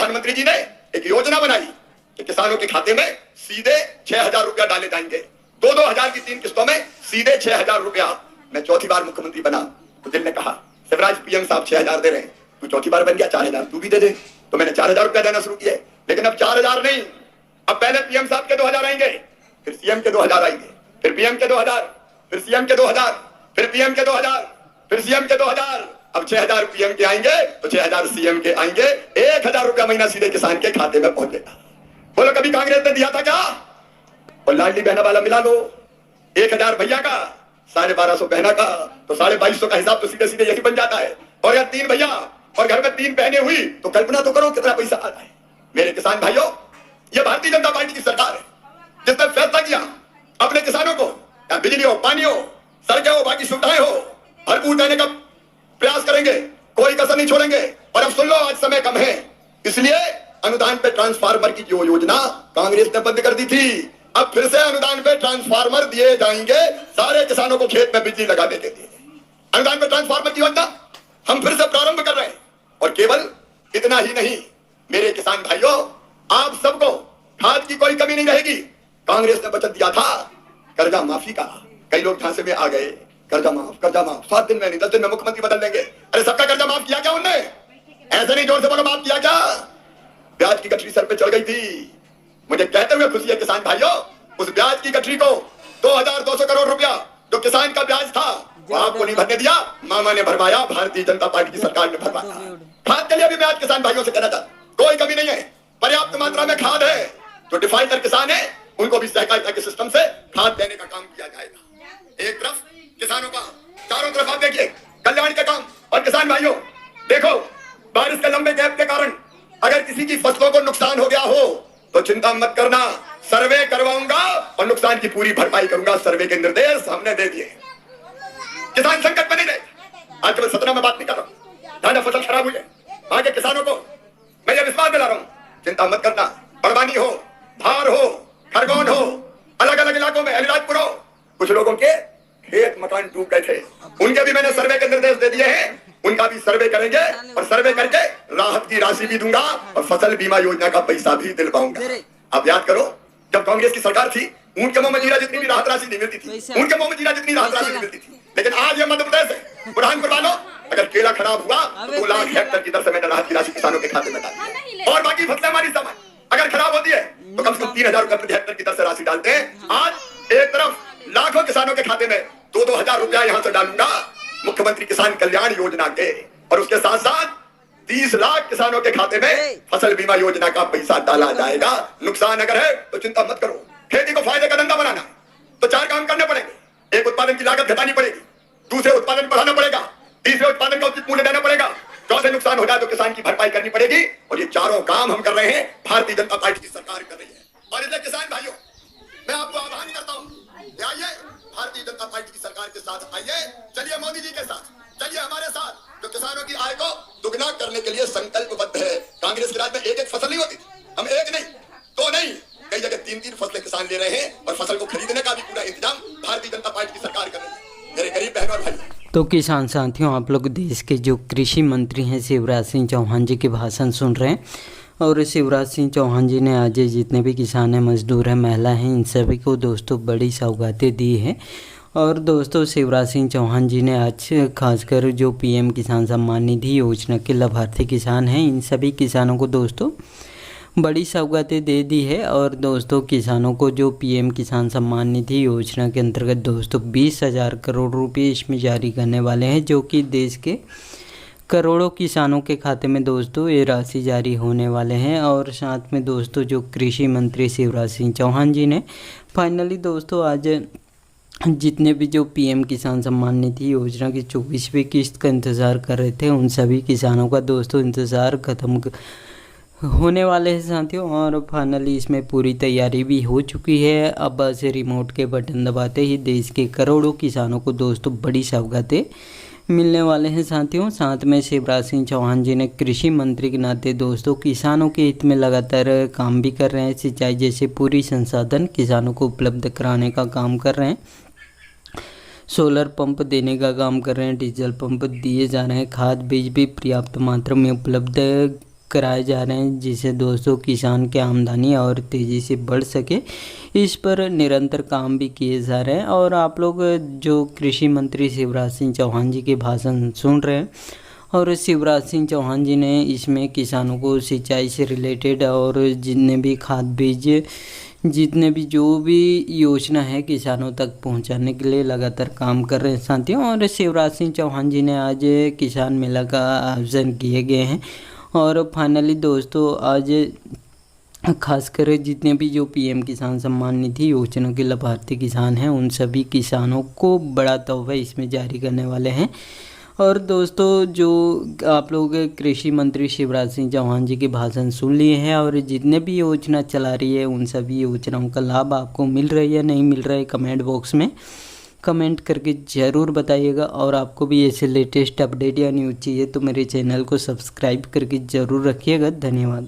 प्रधानमंत्री जी ने एक योजना बनाई कि किसानों के खाते में सीधे 6,000 रुपया डाले जाएंगे। 2-2 हजार की 3 किस्तों में सीधे 6,000 रुपया। मैं चौथी बार मुख्यमंत्री बना तो दिल ने कहा शिवराज पीएम साहब 6,000 दे रहे हैं, तू चौथी बार बन गया 4,000 तू भी दे दे। तो मैंने 4,000 रुपया देना शुरू किया। लेकिन अब 4,000 नहीं, अब पहले पीएम साहब के 2,000 आएंगे, फिर सीएम के 2,000 आएंगे, फिर पीएम के 2,000, फिर सीएम के 2,000, फिर पीएम के 2,000, फिर सीएम के 2,000। अब 6,000 पीएम के आएंगे तो 6,000 सीएम के आएंगे। 1,000 रुपया महीना सीधे किसान के खाते में पहुंचेगा। बोलो कभी कांग्रेस ने दिया था क्या? और लाडली बहना वाला मिला लो, 1,000 भैया का, 1,250 बहना का, तो 2,250 का हिसाब तो सीधे सीधे यही बन जाता है। और यार 3 भैया और घर में 3 बहनें हुई तो कल्पना तो करो कितना पैसा आ रहा है। मेरे किसान भाइयों, ये भारतीय जनता पार्टी की सरकार है जिसने फैसला किया अपने किसानों को बिजली हो, पानी हो, सड़कें हो, बाकी सुविधाएं हो, भरपूर देने का प्रयास करेंगे, कोई कसर नहीं छोड़ेंगे। और अब सुन लो, आज समय कम है, इसलिए अनुदान पे ट्रांसफार्मर की जो योजना कांग्रेस ने बंद कर दी थी, अब फिर से अनुदान पे ट्रांसफार्मर दिए जाएंगे सारे किसानों को खेत में बिजली लगाने के लिए। अनुदान पे ट्रांसफार्मर की योजना हम फिर से प्रारंभ कर रहे हैं। और केवल इतना ही नहीं मेरे किसान भाइयों, आप सबको खाद की कोई कमी नहीं रहेगी। कांग्रेस ने वचन दिया था कर्जा माफी का, कई लोग झांसे में आ गए, कर्जा माफ 7 दिन में नहीं 10 दिन में मुख्यमंत्री बदल देंगे। अरे सबका कर्जा माफ किया क्या उनने? ऐसे नहीं, जोर से बोलो, माफ किया क्या? ब्याज की गठरी सर पे चढ़ गई थी। मुझे कहते हुए खुशी है किसान भाइयों, उस ब्याज की गठरी को 2,200 करोड़ रुपया जो किसान का ब्याज था वो आपको नहीं भरने दिया, मामा ने भरवाया, भारतीय जनता पार्टी की सरकार ने भरवाया। खाद के लिए भी मैं आज किसान भाइयों से कहना चाहता हूं, कोई कमी नहीं है, पर्याप्त मात्रा में खाद है। जो डिफाल्टर किसान है उनको भी सहकारिता के सिस्टम से खाद देने का काम किया जाएगा। एक तरफ किसानों का, चारों तरफ आप देखिए कल्याण के काम। और किसान भाइयों देखो, बारिश के लंबे गैप के कारण अगर किसी की फसलों को नुकसान हो गया हो तो चिंता मत करना, सर्वे करवाऊंगा और नुकसान की पूरी भरपाई करूंगा। सर्वे के निर्देश हमने दे दिए। किसान संकट में नहीं रहे। आज केवल 17 में बात नहीं कर रहा हूं, जहां फसल खराब हुई है वहां के किसानों को मैं ये विश्वास दिला रहा हूं, चिंता मत करना। बड़वानी हो, धार हो, खरगोन हो, अलग अलग इलाकों में, अलीराजपुर हो, कुछ लोगों के खेत मकान डूब गए थे, उनके भी मैंने सर्वे के निर्देश दे दिए हैं। उनका भी सर्वे करेंगे और सर्वे करके राहत की राशि भी दूंगा और फसल बीमा योजना का पैसा भी दिलवाऊंगा। आप याद करो, जब कांग्रेस की सरकार थी उनके मुंह में जीरा जितनी भी राहत राशि नहीं मिलती थी, उनके मुंह में जीरा जितनी राहत राशि नहीं मिलती थी। लेकिन आज ये मध्य प्रदेश है, बुरहानपुर वालों, अगर केला खराब हुआ तो 2 लाख हेक्टेयर की दर से मैंने राहत की राशि किसानों के खाते में डाली। और बाकी फसलें हमारी समय अगर खराब होती है तो कम से कम 3,000 रुपए प्रति हेक्टेयर की दर से राशि डालते हैं। आज एक तरफ लाखों किसानों के खाते में 2-2 हजार रुपया यहां से डालूंगा मुख्यमंत्री किसान कल्याण योजना के, और उसके साथ साथ 30 लाख किसानों के खाते में फसल बीमा योजना का पैसा डाला जाएगा। नुकसान अगर है तो चिंता मत करो, खेती को फायदे का धंधा बनाना है तो 4 काम करने पड़ेंगे। एक, उत्पादन की लागत घटानी पड़ेगी, दूसरे उत्पादन बढ़ाना पड़ेगा, तीसरे उत्पादन का उचित मूल्य देना पड़ेगा, चौथे नुकसान हो जाए तो किसान की भरपाई करनी पड़ेगी। और ये चारों काम हम कर रहे हैं, भारतीय जनता पार्टी की सरकार कर रही है। और इसलिए किसान भाइयों मैं आपको आह्वान करता हूं, आइए भारतीय जनता पार्टी की सरकार के साथ आइए, चलिए मोदी जी के साथ, चलिए हमारे साथ, जो किसानों की आय को दुगना करने के लिए संकल्पबद्ध है। कांग्रेस के राज में एक फसल नहीं होती थी, हम एक नहीं, 2 नहीं, कई जगह 3-3 फसलें किसान ले रहे हैं और फसल को खरीदने का भी पूरा इंतजाम भारतीय जनता पार्टी की सरकार कर रही है। मेरे गरीब बहनों और भाइयों, तो किसान साथियों, आप लोग देश के जो कृषि मंत्री हैं शिवराज सिंह चौहान जी के भाषण सुन रहे हैं। और शिवराज सिंह चौहान जी ने आज जितने भी किसान हैं, मजदूर हैं, महिला हैं, इन सभी को दोस्तों बड़ी सौगातें दी हैं। और दोस्तों शिवराज सिंह चौहान जी ने आज खासकर जो पीएम किसान सम्मान निधि योजना के लाभार्थी किसान हैं, इन सभी किसानों को दोस्तों बड़ी सौगातें दे दी है। और दोस्तों किसानों को जो पीएम किसान सम्मान निधि योजना के अंतर्गत दोस्तों 20,000 करोड़ रुपये इसमें जारी करने वाले हैं, जो कि देश के करोड़ों किसानों के खाते में दोस्तों ये राशि जारी होने वाले हैं। और साथ में दोस्तों जो कृषि मंत्री शिवराज सिंह चौहान जी ने फाइनली दोस्तों आज जितने भी जो पीएम किसान सम्मान निधि योजना की 24वीं किस्त का इंतज़ार कर रहे थे, उन सभी किसानों का दोस्तों इंतज़ार ख़त्म होने वाले हैं साथियों। और फाइनली इसमें पूरी तैयारी भी हो चुकी है। अब बस रिमोट के बटन दबाते ही देश के करोड़ों किसानों को दोस्तों बड़ी सौगातें मिलने वाले हैं साथियों। साथ में शिवराज सिंह चौहान जी ने कृषि मंत्री के नाते दोस्तों किसानों के हित में लगातार काम भी कर रहे हैं। सिंचाई जैसे पूरी संसाधन किसानों को उपलब्ध कराने का काम कर रहे हैं, सोलर पंप देने का काम कर रहे हैं, डीजल पंप दिए जा रहे हैं, खाद बीज भी पर्याप्त मात्रा में उपलब्ध कराए जा रहे हैं, जिससे दोस्तों किसान की आमदनी और तेज़ी से बढ़ सके। इस पर निरंतर काम भी किए जा रहे हैं। और आप लोग जो कृषि मंत्री शिवराज सिंह चौहान जी के भाषण सुन रहे हैं, और शिवराज सिंह चौहान जी ने इसमें किसानों को सिंचाई से रिलेटेड और जितने भी खाद बीज, जितने भी जो भी योजना है किसानों तक पहुंचाने के लिए लगातार काम कर रहे हैं साथियों। और शिवराज सिंह चौहान जी ने आज किसान मेला का आयोजन किए गए हैं। और फाइनली दोस्तों आज खासकर जितने भी जो पीएम किसान सम्मान निधि योजना के लाभार्थी किसान हैं, उन सभी किसानों को बड़ा तोहफा इसमें जारी करने वाले हैं। और दोस्तों जो आप लोग कृषि मंत्री शिवराज सिंह चौहान जी के भाषण सुन लिए हैं, और जितने भी योजना चला रही है उन सभी योजनाओं का लाभ आपको मिल रहा है या नहीं मिल रहा है, कमेंट बॉक्स में कमेंट करके ज़रूर बताइएगा। और आपको भी ऐसे लेटेस्ट अपडेट या न्यूज़ चाहिए तो मेरे चैनल को सब्सक्राइब करके ज़रूर रखिएगा। धन्यवाद।